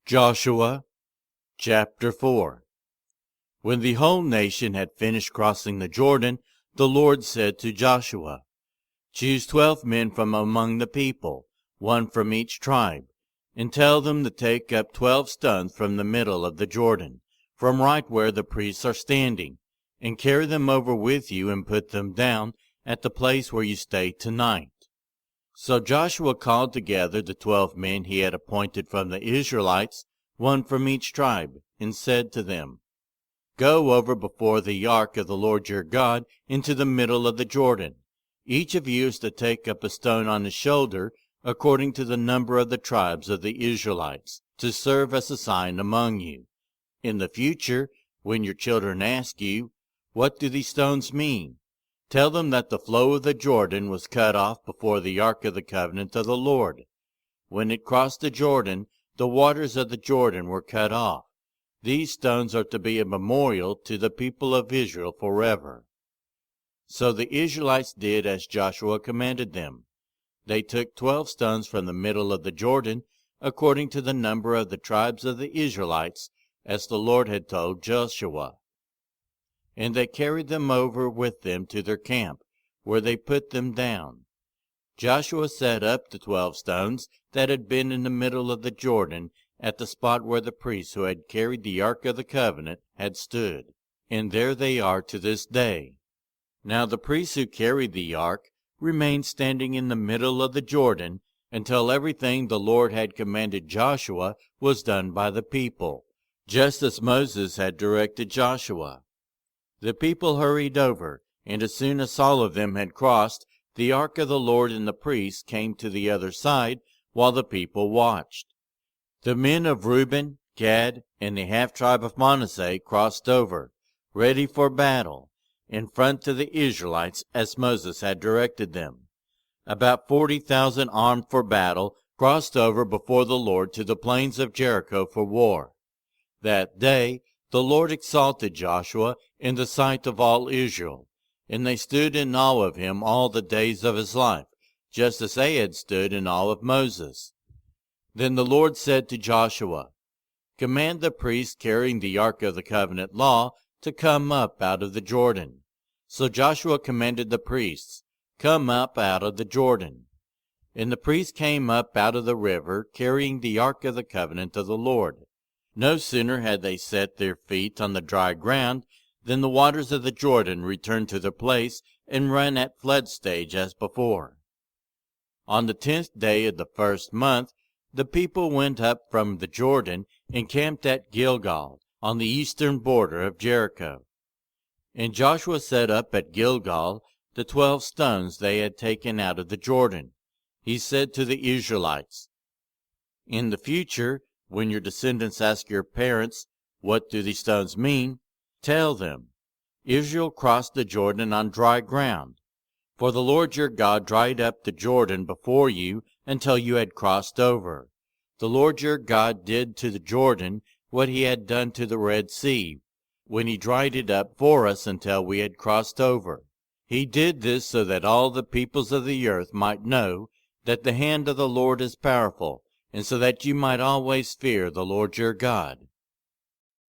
Joshua chapter 4. When the whole nation had finished crossing the Jordan, the Lord said to Joshua, "Choose 12 men from among the people, one from each tribe, and tell them to take up 12 stones from the middle of the Jordan, from right where the priests are standing, and carry them over with you and put them down at the place where you stay tonight." So Joshua called together the 12 men he had appointed from the Israelites, one from each tribe, and said to them, "Go over before the ark of the Lord your God into the middle of the Jordan. Each of you is to take up a stone on his shoulder, according to the number of the tribes of the Israelites, to serve as a sign among you. In the future, when your children ask you, 'What do these stones mean?' tell them that the flow of the Jordan was cut off before the ark of the covenant of the Lord. When it crossed the Jordan, the waters of the Jordan were cut off. These stones are to be a memorial to the people of Israel forever." So the Israelites did as Joshua commanded them. They took 12 stones from the middle of the Jordan, according to the number of the tribes of the Israelites, as the Lord had told Joshua. And they carried them over with them to their camp, where they put them down. Joshua set up the 12 stones that had been in the middle of the Jordan at the spot where the priests who had carried the ark of the covenant had stood, and there they are to this day. Now the priests who carried the ark remained standing in the middle of the Jordan until everything the Lord had commanded Joshua was done by the people, just as Moses had directed Joshua. The people hurried over, and as soon as all of them had crossed, the ark of the Lord and the priests came to the other side, while the people watched. The men of Reuben, Gad, and the half-tribe of Manasseh crossed over, ready for battle, in front of the Israelites as Moses had directed them. About 40,000 armed for battle crossed over before the Lord to the plains of Jericho for war. That day the Lord exalted Joshua in the sight of all Israel, and they stood in awe of him all the days of his life, just as they had stood in awe of Moses. Then the Lord said to Joshua, "Command the priests carrying the ark of the covenant law to come up out of the Jordan." So Joshua commanded the priests, "Come up out of the Jordan." And the priests came up out of the river, carrying the ark of the covenant of the Lord. No sooner had they set their feet on the dry ground than the waters of the Jordan returned to their place and ran at flood stage as before. On the 10th day of the 1st month, the people went up from the Jordan and camped at Gilgal, on the eastern border of Jericho. And Joshua set up at Gilgal the 12 stones they had taken out of the Jordan. He said to the Israelites, "In the future, when your descendants ask your parents, 'What do these stones mean?' tell them, 'Israel crossed the Jordan on dry ground. For the Lord your God dried up the Jordan before you until you had crossed over. The Lord your God did to the Jordan what he had done to the Red Sea, when he dried it up for us until we had crossed over. He did this so that all the peoples of the earth might know that the hand of the Lord is powerful, and so that you might always fear the Lord your God.